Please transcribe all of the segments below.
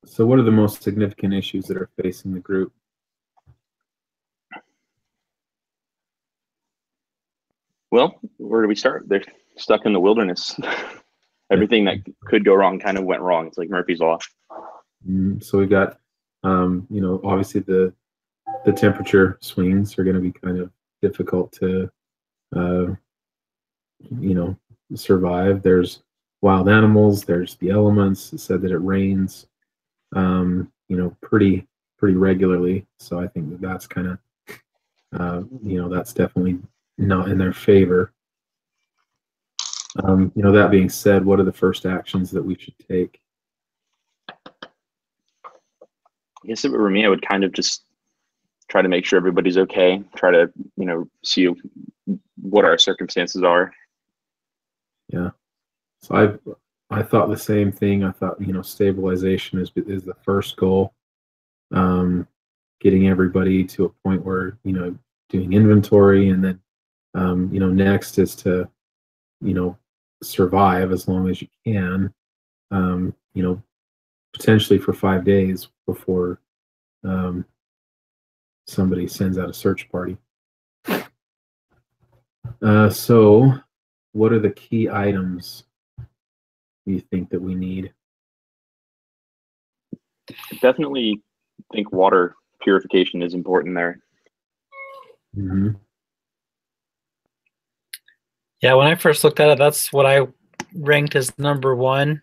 So what are the most significant issues that are facing the group? Well, where do we start? They're stuck in the wilderness. Everything that could go wrong kind of went wrong. It's like Murphy's Law. So we've got, obviously the temperature swings are going to be kind of difficult to, survive. There's wild animals. There's the elements. It said that it rains, pretty regularly. So I think that's kind of, that's definitely not in their favor. That being said, what are the first actions that we should take? I guess if it were me, I would kind of just try to make sure everybody's okay. Try to, see what our circumstances are. Yeah. So I thought the same thing. I thought, stabilization is the first goal. Getting everybody to a point where, doing inventory, and then, next is to, survive as long as you can, potentially for 5 days before somebody sends out a search party. So what are the key items you think that we need? Definitely think water purification is important there. Mm-hmm. Yeah, when I first looked at it, that's what I ranked as number one.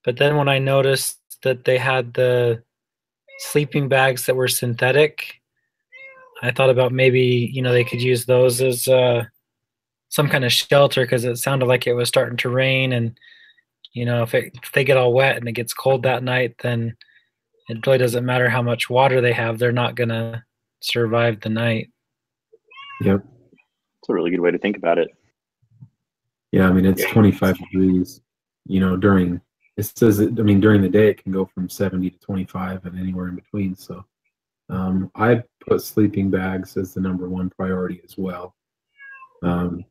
But then when I noticed that they had the sleeping bags that were synthetic, I thought about maybe, they could use those as some kind of shelter, because it sounded like it was starting to rain. And, if they get all wet and it gets cold that night, then it really doesn't matter how much water they have. They're not going to survive the night. Yep. It's a really good way to think about it. Yeah, I mean, it's 25 degrees, during the day it can go from 70 to 25 and anywhere in between. So I put sleeping bags as the number one priority as well. But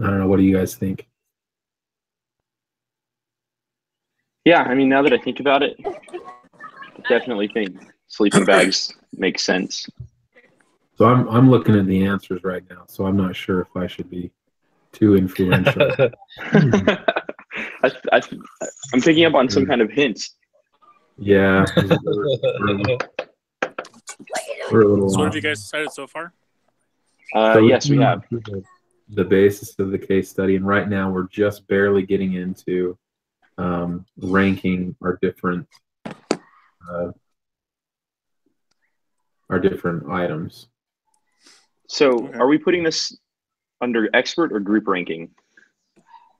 I don't know, what do you guys think? Yeah, I mean, now that I think about it, I definitely think sleeping bags make sense. So I'm looking at the answers right now, so I'm not sure if I should be too influential. I'm picking up on some kind of hints. Yeah. We're a little So what have you guys decided so far? Yes, we have. The basis of the case study, and right now we're just barely getting into ranking our different items. So are we putting this under expert or group ranking?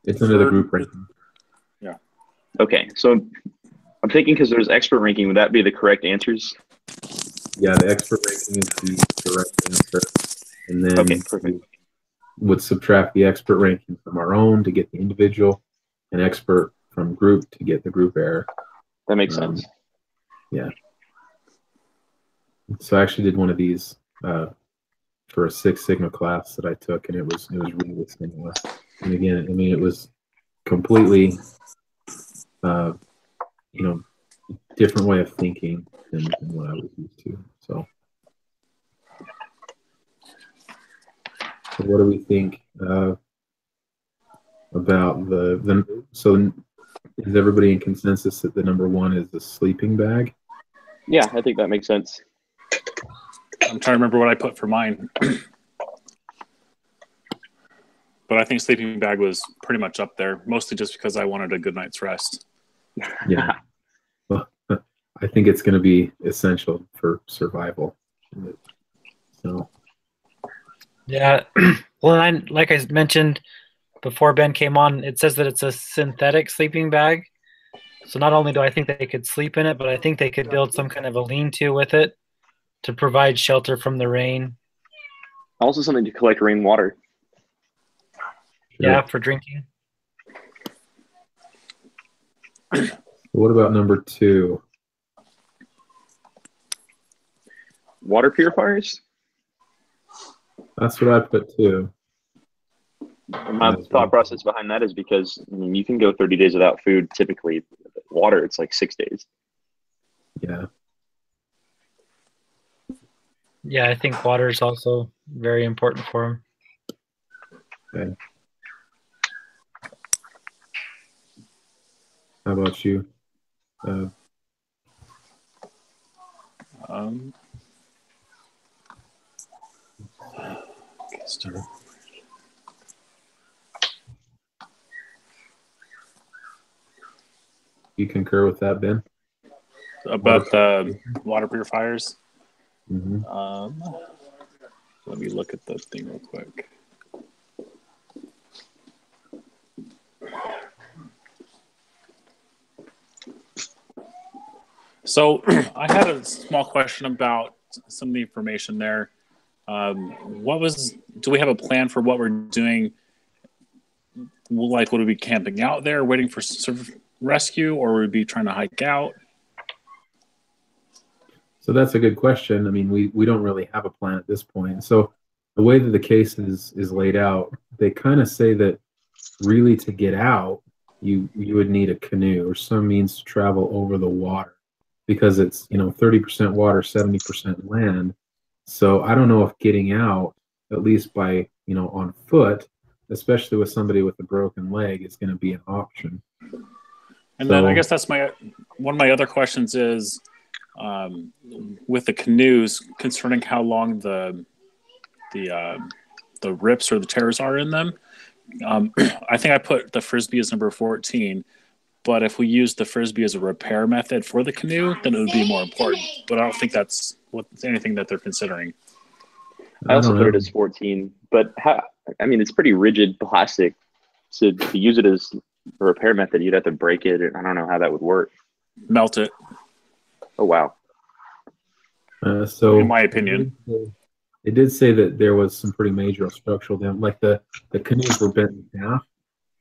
It's under the group ranking. Yeah. Okay, so I'm thinking, because there's expert ranking, would that be the correct answers? Yeah, the expert ranking is the correct answer. And then okay, perfect. We would subtract the expert ranking from our own to get the individual, and expert from group to get the group error. That makes sense. Yeah. So I actually did one of these for a Six Sigma class that I took, and it was really similar. And again, I mean, it was completely, different way of thinking than what I was used to. So what do we think about so is everybody in consensus that the number one is the sleeping bag? Yeah, I think that makes sense. I'm trying to remember what I put for mine. But I think sleeping bag was pretty much up there, mostly just because I wanted a good night's rest. Yeah. Well, I think it's going to be essential for survival. So. Yeah. Well, like I mentioned before Ben came on, it says that it's a synthetic sleeping bag. So not only do I think they could sleep in it, but I think they could build some kind of a lean-to with it to provide shelter from the rain. Also something to collect rainwater. Sure. Yeah, for drinking. What about number two? Water purifiers? That's what I put too. My thought process behind that is because I mean you can go 30 days without food. Typically, water it's like 6 days. Yeah. Yeah, I think water is also very important for him. Okay. How about you? You concur with that, Ben? About the water purifiers? Mm-hmm. Let me look at the thing real quick. So I had a small question about some of the information there. Do we have a plan for what we're doing? Like, would we be camping out there, waiting for rescue, or would we be trying to hike out? So that's a good question. I mean, we don't really have a plan at this point. So the way that the case is laid out, they kind of say that really to get out, you would need a canoe or some means to travel over the water because it's 30% water, 70% land. So I don't know if getting out, at least by on foot, especially with somebody with a broken leg, is going to be an option. And then I guess that's one of my other questions is with the canoes concerning how long the rips or the tears are in them. I think I put the Frisbee as number 14, but if we use the Frisbee as a repair method for the canoe, then it would be more important. But I don't think that's anything that they're considering. I also put it as 14, but I mean, it's pretty rigid plastic. So to use it as a repair method, you'd have to break it. I don't know how that would work. Melt it. Oh, wow. So in my opinion, it did say that there was some pretty major structural damage. Like the canoes were bent in half.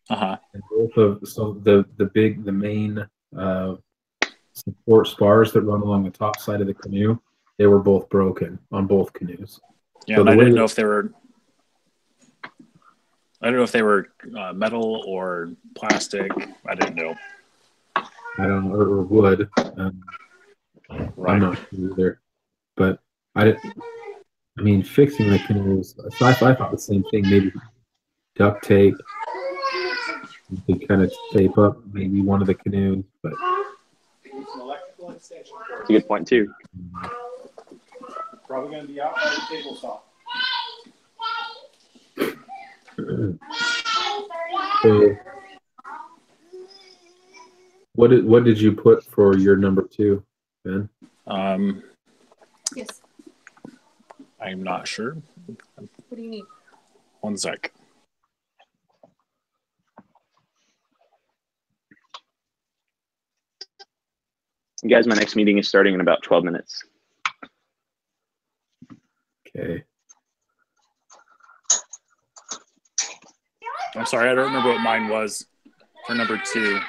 And both of the main support spars that run along the top side of the canoe, they were both broken on both canoes. Yeah, so and I didn't know if they were. I don't know if they were metal or plastic. I didn't know. I don't know, or wood. Right. I'm not sure either. But I mean, fixing the canoes. So I thought the same thing. Maybe duct tape. You could kind of tape up maybe one of the canoes, but that's a good point too. Probably going to be out by the table saw. So, what did you put for your number 2, Ben? Yes. I'm not sure. What do you need? One sec. Guys, my next meeting is starting in about 12 minutes. Okay. I'm sorry, I don't remember what mine was for number 2.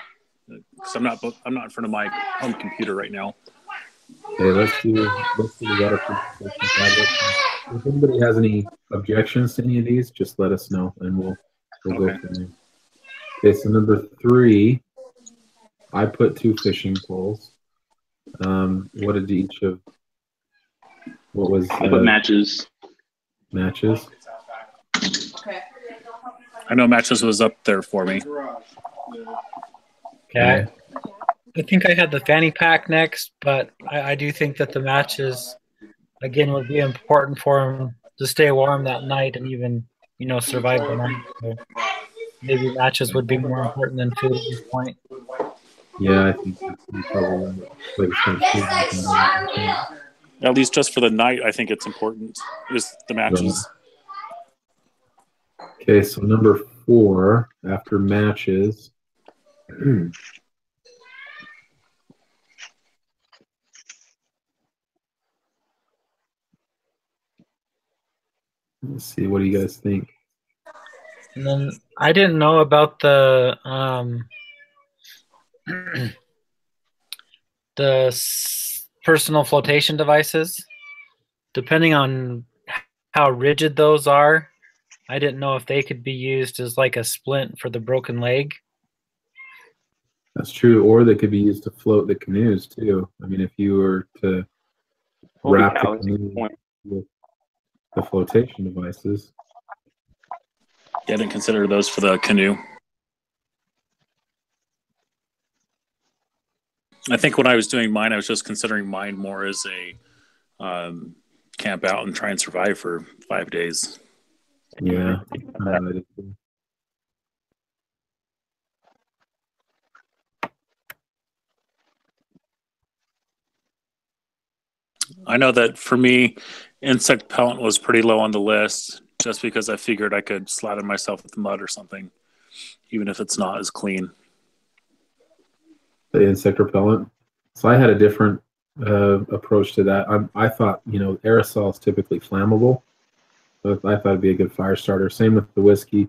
Because I'm not in front of my home computer right now. Okay, let's do the water purification tablet. If anybody has any objections to any of these, just let us know and we'll go from there. Okay, so number 3, I put 2 fishing poles. What did each of? What was? I put matches. Matches. Okay. I know matches was up there for me. Okay. I think I had the fanny pack next, but I do think that the matches, again, would be important for him to stay warm that night and even, survive the night. So maybe matches would be more important than food at this point. Yeah, I think that's probably at least just for the night, I think it's important. Is the matches. Okay, so number 4 after matches. Let's see. What do you guys think? And then I didn't know about the personal flotation devices. Depending on how rigid those are, I didn't know if they could be used as like a splint for the broken leg. That's true, or they could be used to float the canoes too. I mean, if you were to wrap the canoe with the flotation devices. Yeah, I didn't consider those for the canoe. I think when I was doing mine, I was just considering mine more as a camp out and try and survive for 5 days. Yeah. I know that for me, insect repellent was pretty low on the list just because I figured I could slather myself with mud or something, even if it's not as clean. The insect repellent. So I had a different approach to that. I thought, aerosol is typically flammable. So I thought it'd be a good fire starter. Same with the whiskey.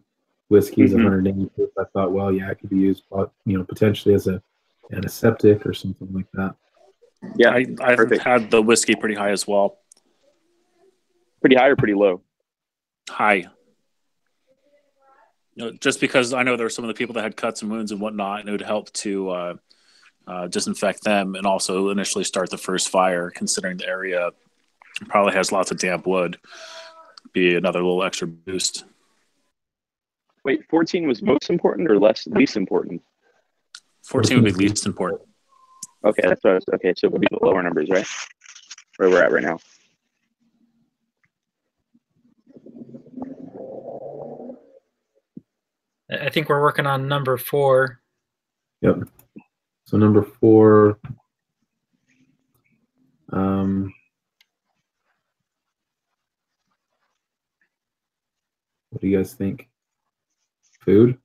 Whiskey is 180 proof. I thought, well, yeah, it could be used, potentially as a antiseptic or something like that. Yeah, I've had the whiskey pretty high as well. Pretty high or pretty low? High. Just because I know there were some of the people that had cuts and wounds and whatnot, and it would help to disinfect them and also initially start the first fire, considering the area probably has lots of damp wood. Be another little extra boost. Wait, 14 was most important or least important? 14 would be least important. Okay, that's what I was. Okay, so it would be the lower numbers, right? Where we're at right now. I think we're working on number 4. Yep. So number 4. What do you guys think? Food?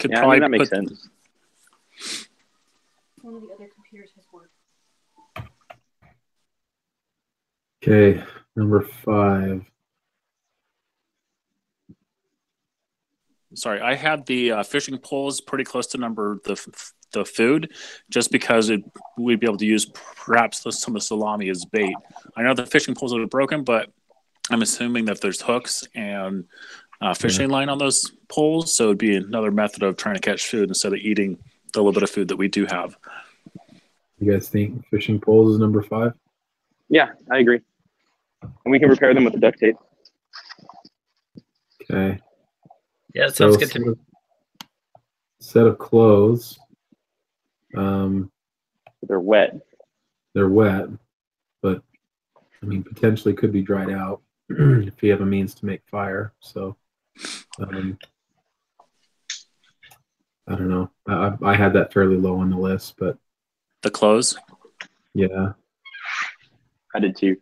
Yeah, I mean, that makes sense. One of the other computers has worked. Okay, number 5. Sorry, I had the fishing poles pretty close to the food, just because we'd be able to use perhaps some of the salami as bait. I know the fishing poles are broken, but I'm assuming that there's hooks and fishing line on those poles, so it'd be another method of trying to catch food instead of eating the little bit of food that we do have. You guys think fishing poles is number 5? Yeah, I agree. And we can repair them with the duct tape. Okay. Yeah, it sounds good to me. Set of clothes. They're wet. They're wet, but I mean, potentially could be dried out if you have a means to make fire. So, I don't know. I had that fairly low on the list, but the clothes. Yeah, I did too.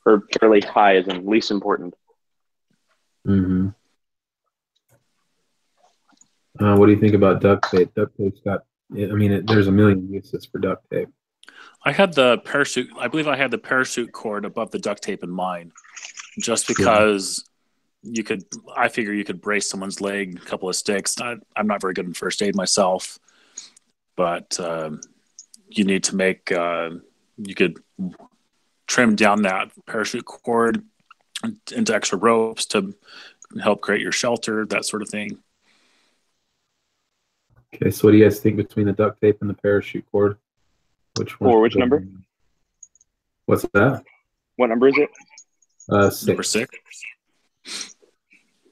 Or fairly high, as in least important. Mm-hmm. What do you think about duct tape? Duct tape's got. I mean, there's a million uses for duct tape. I had the parachute. I believe I had the parachute cord above the duct tape in mine, just because you could. I figure you could brace someone's leg, a couple of sticks. I'm not very good in first aid myself, but you need to make. You could trim down that parachute cord into extra ropes to help create your shelter, that sort of thing. Okay, so what do you guys think between the duct tape and the parachute cord? Which one? Or which number? What's that? What number is it? 6. Number 6.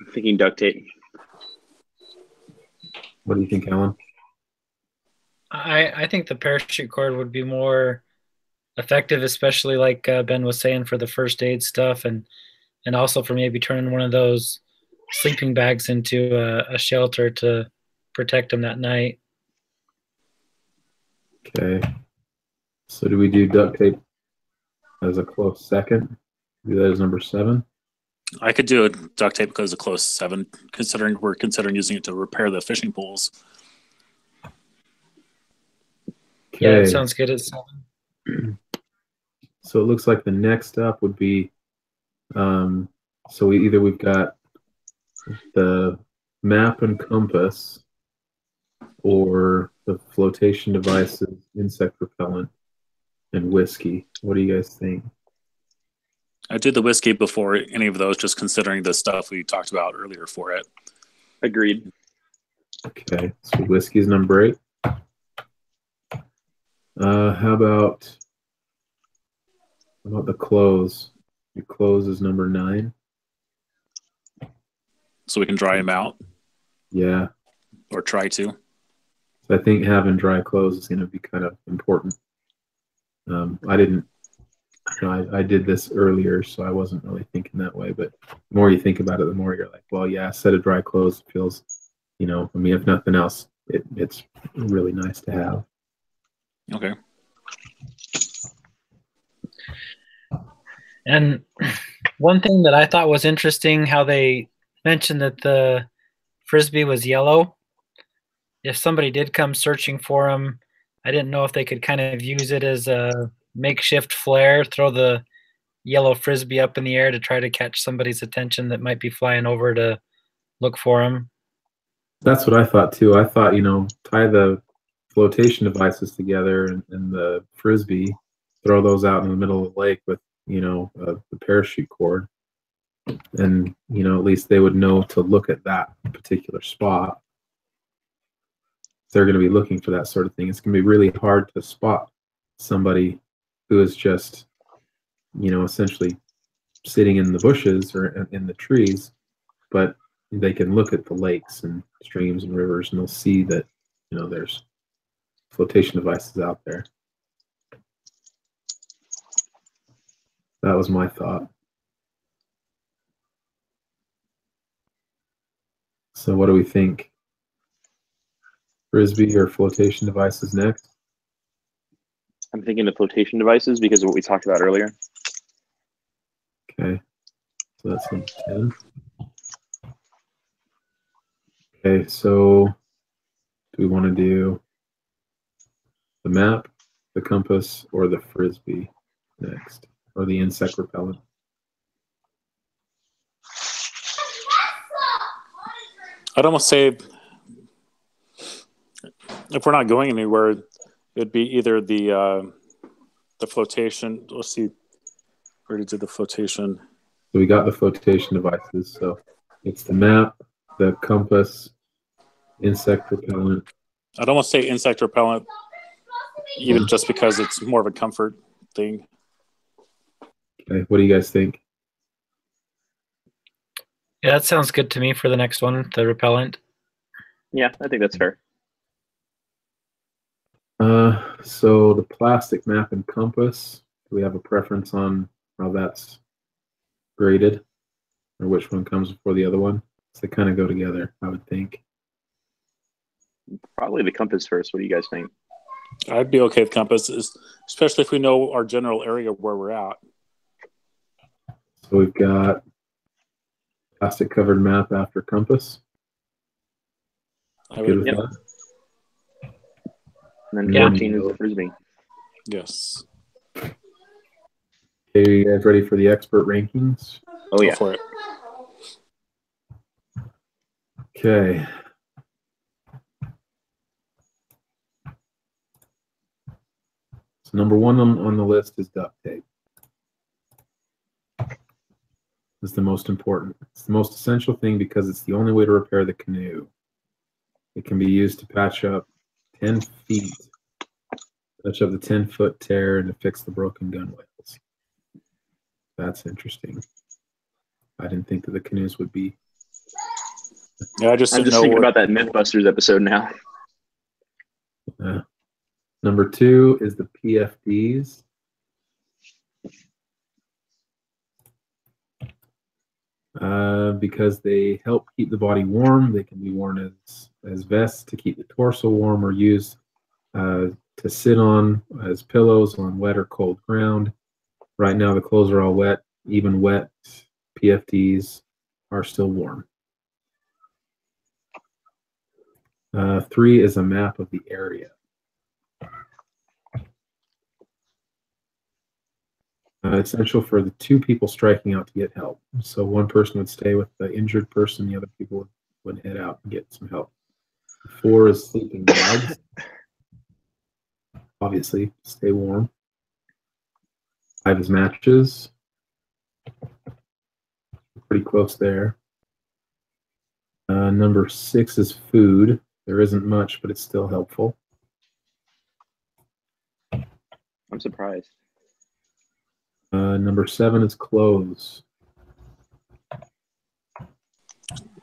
I'm thinking duct tape. What do you think, Alan? I think the parachute cord would be more effective, especially like Ben was saying, for the first aid stuff, and also for maybe turning one of those sleeping bags into a shelter to protect them that night. Okay. So do we do duct tape as a close second? Do that as number 7? I could do a duct tape because a close 7, considering we're considering using it to repair the fishing poles. Okay. Yeah, it sounds good at 7. So it looks like the next up would be, so we've got the map and compass, or the flotation devices, insect repellent, and whiskey. What do you guys think? I did the whiskey before any of those, just considering the stuff we talked about earlier for it. Agreed. Okay, so whiskey is number 8. How about the clothes? Your clothes is number 9. So we can dry them out. Yeah. Or try to. So I think having dry clothes is going to be kind of important. I did this earlier, so I wasn't really thinking that way. But the more you think about it, the more you're like, well, yeah, a set of dry clothes feels, I mean, if nothing else, it's really nice to have. Okay. And one thing that I thought was interesting, how they mentioned that the Frisbee was yellow. If somebody did come searching for them, I didn't know if they could kind of use it as a makeshift flare, throw the yellow Frisbee up in the air to try to catch somebody's attention that might be flying over to look for them. That's what I thought too. I thought, tie the flotation devices together and the Frisbee, throw those out in the middle of the lake with, the parachute cord. And, at least they would know to look at that particular spot. They're going to be looking for that sort of thing. It's going to be really hard to spot somebody who is just, essentially sitting in the bushes or in the trees, but they can look at the lakes and streams and rivers and they'll see that, there's flotation devices out there. That was my thought. So what do we think? Frisbee or flotation devices next? I'm thinking the flotation devices because of what we talked about earlier. Okay. So that's number 10. Okay, so do we want to do the map, the compass, or the Frisbee next? Or the insect repellent? I'd almost say if we're not going anywhere, it'd be either the flotation. Let's see, where did the flotation? So we got the flotation devices. So it's the map, the compass, insect repellent. I'd almost say insect repellent, even just because it's more of a comfort thing. Okay, what do you guys think? Yeah, that sounds good to me for the next one, the repellent. Yeah, I think that's fair. So the plastic map and compass, do we have a preference on how that's graded or which one comes before the other one? So they kind of go together, I would think. Probably the compass first. What do you guys think? I'd be okay with compass, especially if we know our general area where we're at. So we've got plastic covered map after compass. Good with that? And then 14 is the Frisbee. Yes. Okay, you guys ready for the expert rankings? Oh, yeah. Go for it. Okay. So number 1 on the list is duct tape. It's the most important. It's the most essential thing because it's the only way to repair the canoe. It can be used to patch up 10 feet, patch up the 10-foot tear, and to fix the broken gunwales. That's interesting. I didn't think that the canoes would be. Yeah, I'm just thinking about that Mythbusters episode now. Number 2 is the PFDs. Because they help keep the body warm. They can be worn as vests to keep the torso warm or used to sit on as pillows on wet or cold ground. Right now the clothes are all wet. Even wet PFDs are still warm. 3 is a map of the area. Essential for the 2 people striking out to get help. So one person would stay with the injured person, the other people would head out and get some help. 4 is sleeping bags. Obviously, stay warm. 5 is matches. Pretty close there. Number 6 is food. There isn't much, but it's still helpful. I'm surprised. Number 7 is clothes.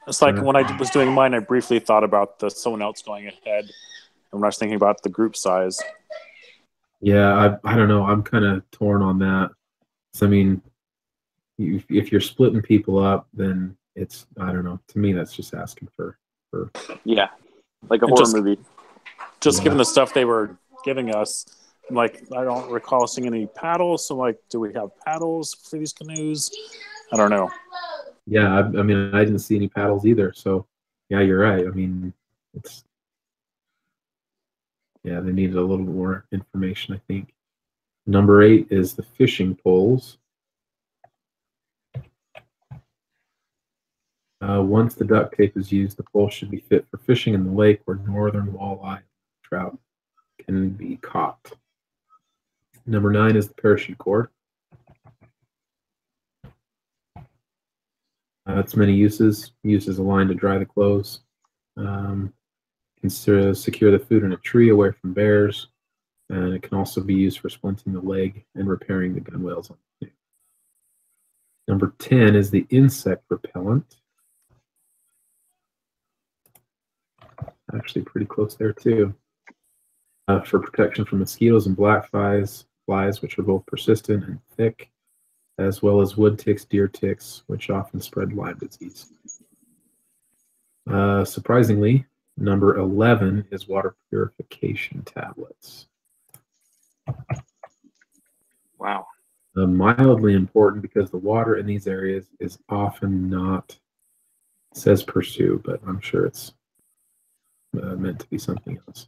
It's like when I was doing mine, I briefly thought about someone else going ahead, and when I was thinking about the group size. Yeah, I don't know. I'm kind of torn on that. So, I mean, if you're splitting people up, then it's, I don't know. To me, that's just asking for Yeah, like a horror movie. Just given the stuff they were giving us, like, I don't recall seeing any paddles. So, like, do we have paddles for these canoes? I don't know. Yeah, I mean, I didn't see any paddles either. So, yeah, you're right. I mean, they needed a little more information, I think. Number 8 is the fishing poles. Once the duct tape is used, the pole should be fit for fishing in the lake where northern walleye trout can be caught. Number 9 is the parachute cord. Its many uses. Used as a line to dry the clothes. Can secure the food in a tree away from bears. And it can also be used for splinting the leg and repairing the gunwales on the canoe. Number 10 is the insect repellent. Actually pretty close there too. For protection from mosquitoes and black flies, which are both persistent and thick, as well as wood ticks, deer ticks, which often spread Lyme disease. Surprisingly, number 11 is water purification tablets. Wow. Mildly important because the water in these areas is often not, it says pursue, but I'm sure it's meant to be something else.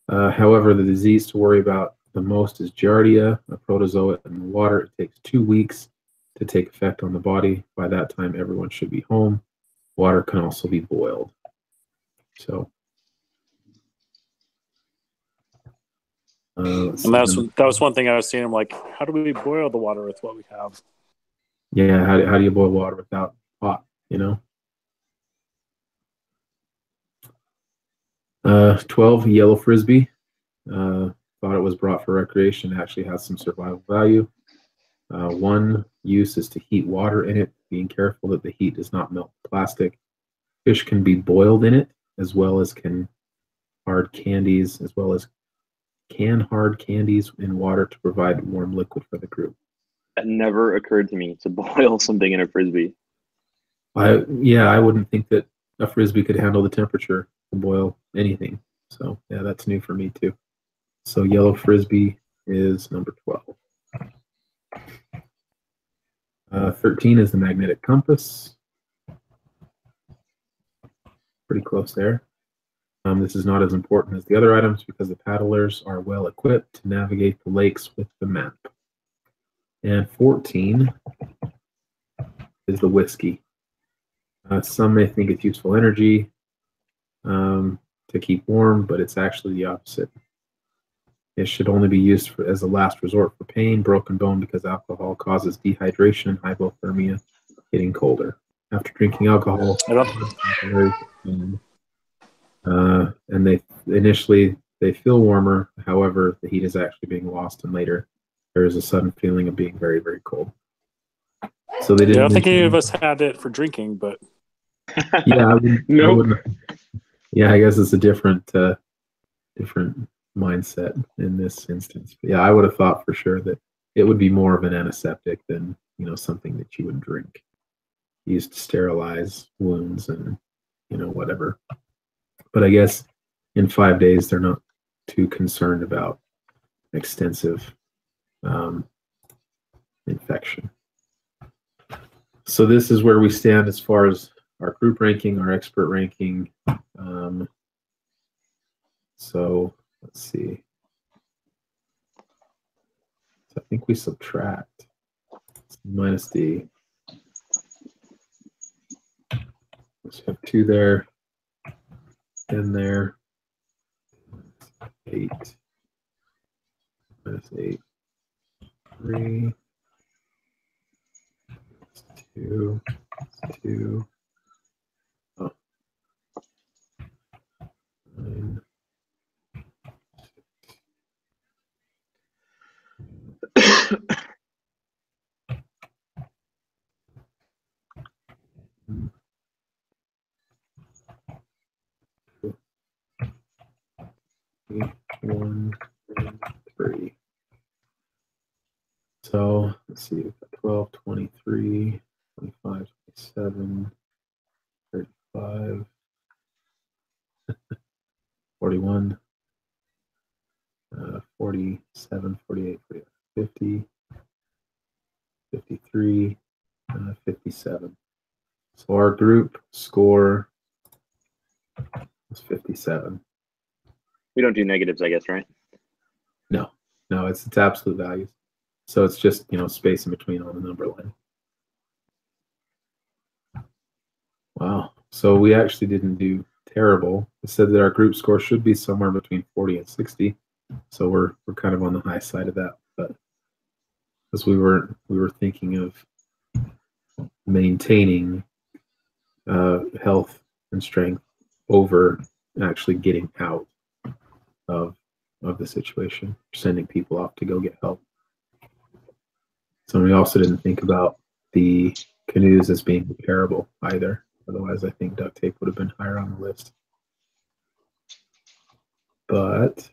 However, the disease to worry about the most is Giardia, a protozoa in the water. It takes 2 weeks to take effect on the body. By that time, everyone should be home. Water can also be boiled. So, and that was one thing I was saying. I'm like, how do we boil the water with what we have? Yeah, how do you boil water without hot, you know? 12, yellow frisbee. Thought it was brought for recreation. It actually has some survival value. One use is to heat water in it, being careful that the heat does not melt plastic. Fish can be boiled in it, as well as can hard candies, in water to provide warm liquid for the group. That never occurred to me to boil something in a frisbee. I wouldn't think that a frisbee could handle the temperature to boil anything. So yeah, that's new for me too. So yellow frisbee is number 12. 13 is the magnetic compass. Pretty close there. This is not as important as the other items because the paddlers are well equipped to navigate the lakes with the map. And 14 is the whiskey. Some may think it's useful energy to keep warm, but it's actually the opposite. It should only be used as a last resort for pain, broken bone, because alcohol causes dehydration and hypothermia, getting colder. After drinking alcohol, and they initially feel warmer. However, the heat is actually being lost, and later there is a sudden feeling of being very, very cold. So they didn't. I don't think any of us had it for drinking, but yeah, Nope. I wouldn't. Yeah, I guess it's a different mindset in this instance. But yeah, I would have thought for sure that it would be more of an antiseptic than something that you would drink, used to sterilize wounds and whatever. But I guess in 5 days they're not too concerned about extensive infection. So this is where we stand as far as our group ranking, our expert ranking. So let's see. So I think we subtract minus D. Let's have 2 there, 10 there, 8, minus 8, 3, 2, 2. Oh. 9. Eight, 1, 3. So let's see, 12, 23, 25, 27, 35, 41, 47, 48, 50, 53, 57. So our group score is 57. We don't do negatives, I guess, right? No, it's absolute values. So it's just, space in between on the number line. Wow. So we actually didn't do terrible. It said that our group score should be somewhere between 40 and 60. So we're kind of on the high side of that, but because we were thinking of maintaining health and strength over actually getting out of the situation, sending people off to go get help. So we also didn't think about the canoes as being repairable either. Otherwise, I think duct tape would have been higher on the list. But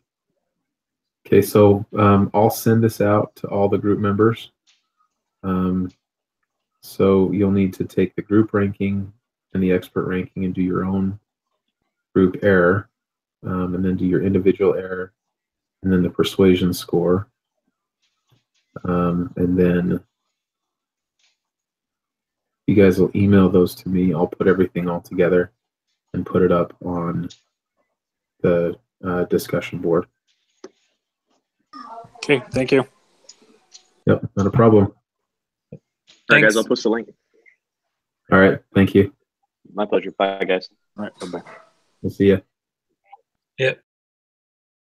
okay, so I'll send this out to all the group members. So you'll need to take the group ranking and the expert ranking and do your own group error, and then do your individual error, and then the persuasion score, and then you guys will email those to me. I'll put everything all together and put it up on the discussion board. Okay, thank you. Yep, not a problem. All right, guys, Thanks. I'll post the link. All right, thank you. My pleasure. Bye, guys. All right, bye-bye. We'll see you. Yep.